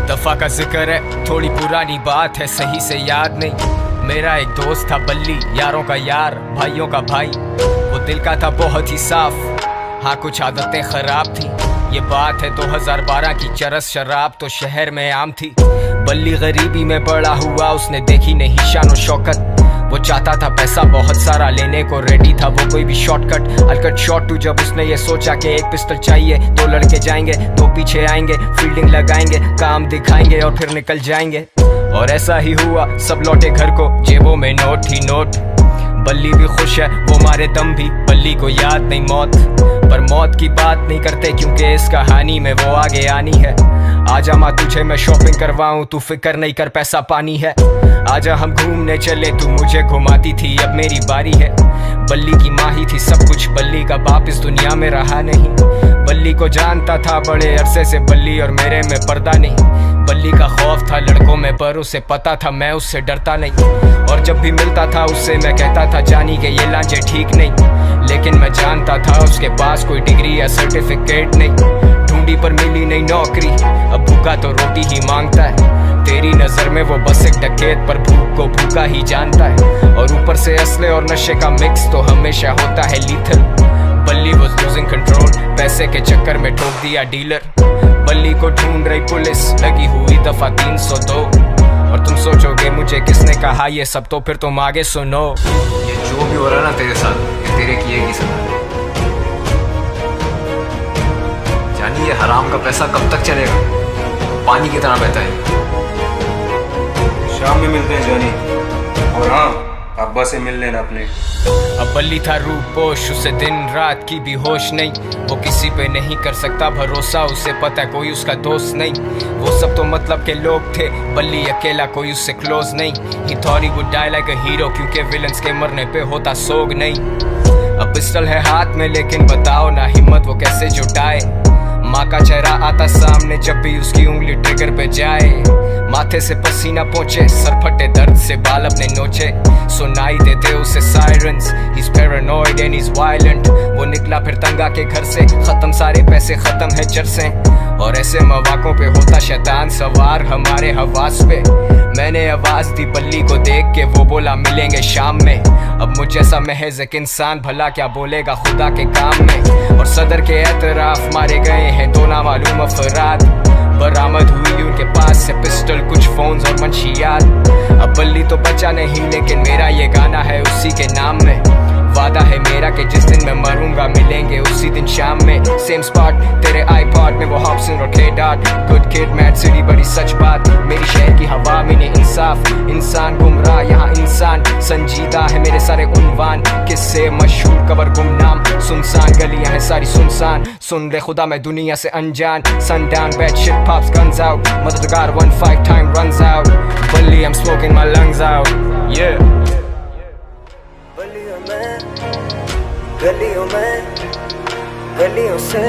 दफा का जिक्र है, थोड़ी पुरानी बात है, सही से याद नहीं। मेरा एक दोस्त था बल्ली, यारों का यार, भाइयों का भाई। वो दिल का था बहुत ही साफ, हाँ कुछ आदतें खराब थी। ये बात है 2012 की, चरस शराब तो शहर में आम थी। बल्ली गरीबी में बड़ा हुआ, उसने देखी नहीं शान और शौकत। वो चाहता था पैसा बहुत सारा, लेने को रेडी था वो कोई भी shortcut. I'll cut short to जब उसने ये सोचा कि एक पिस्टल चाहिए, 2 लड़के जाएंगे, 2 पीछे आएंगे, फील्डिंग लगाएंगे, काम दिखाएंगे और फिर निकल जाएंगे। और ऐसा ही हुआ, सब लौटे घर को, जेबों में नोट ही नोट। बल्ली भी खुश है, वो मारे दम भी, बल्ली को याद नहीं मौत। पर मौत की बात नहीं करते क्योंकि इस कहानी में वो आगे आनी है। आजा माँ तुझे मैं शॉपिंग करवाऊं, तू फिक्र नहीं कर पैसा पानी है। आजा हम घूमने चले, तू मुझे घुमाती थी, अब मेरी बारी है। बल्ली की माँ ही थी सब कुछ, बल्ली का बाप इस दुनिया में रहा नहीं। बल्ली को जानता था बड़े अरसे से, बल्ली और मेरे में पर्दा नहीं। बल्ली का खौफ था लड़कों में, पर उसे पता था मैं उससे डरता नहीं। और जब भी मिलता था उससे मैं कहता था जानी के ये लांचे ठीक नहीं। लेकिन मैं जानता था उसके पास कोई डिग्री या सर्टिफिकेट नहीं। ढूंढी पर मिली नहीं नौकरी, अब भूखा तो रोटी ही मांगता है। तेरी नजर में वो बस एक डकैत, पर भूख को भूखा ही जानता है। और ऊपर से असले और नशे का मिक्स तो हमेशा होता है लीथल। बल्ली was losing control, पैसे के चक्कर में ठोक दिया डीलर। बल्ली को ढूंढ रही पुलिस, लगी हुई दफा 302। और तुम सोचोगे मुझे किसने कहा ये सब, तो फिर तुम आगे सुनो। ये जो भी हो रहा है ना तेरे साथ, ये तेरे किए की सजा। जानी ये हराम का पैसा कब तक चलेगा, पानी की तरह बहता है। शाम में मिलते हैं जानी, और हाँ अब्बा से मिल लेना अपने। अब बल्ली था रूपोश, उसे दिन रात की भी होश नहीं। वो किसी पे नहीं कर सकता भरोसा, उसे पता है कोई उसका दोस्त नहीं। वो सब तो मतलब के लोग थे, बल्ली अकेला कोई उससे क्लोज नहीं। He thought he would die like a hero, क्योंकि विलन्स के मरने पे होता सोग नहीं। अब पिस्टल है हाथ में, लेकिन बताओ ना हिम्मत वो कैसे जुटाए। माँ का चेहरा आता सामने जब भी उसकी उंगली ट्रिगर पे जाए। माथे से पसीना पहुंचे, सर फटे दर्द से बाल अपने नोचे। सुनाई देते उसे sirens, he's paranoid and he's violent। वो निकला फिर तंगा के घर से, खत्म सारे पैसे, खत्म है चरसें। और ऐसे मौकों पे होता शैतान सवार हमारे हवास पे। मैंने आवाज दी बल्ली को देख के, वो बोला मिलेंगे शाम में। अब मुझ जैसा महज एक इंसान भला क्या बोलेगा खुदा के काम में। और सदर के एतराफ मारे गए हैं 2 नामालूम अफराद। बरामद हुई उनके पास से पिस्टल, कुछ फोन्स और मंशियात। अब बल्ली तो बचा नहीं, लेकिन मेरा ये गाना है उसी के नाम में। वादा है मेरा कि जिस दिन मैं मरूंगा मिलेंगे उसी दिन शाम में। सेम स्पॉट तेरे आईपॉड में, वो हॉब्सन और के dot. Good kid mad city बड़ी सच बात, मेरी शहर की हवा में ने इंसाफ। इंसान गुमराह यहाँ इंसान संजीदा है, मेरे सारे उन्वान किससे मशहूर कबर गुमनाम। सुनसान गलियां हैं सारी सुनसान, सुन ले खुदा मैं दुनिया से अनजान। Sundown bad shit pops guns out, मददगार 1-5 time runs out। Bully I'm smoking my lungs out, yeah। गलियों में गलियों से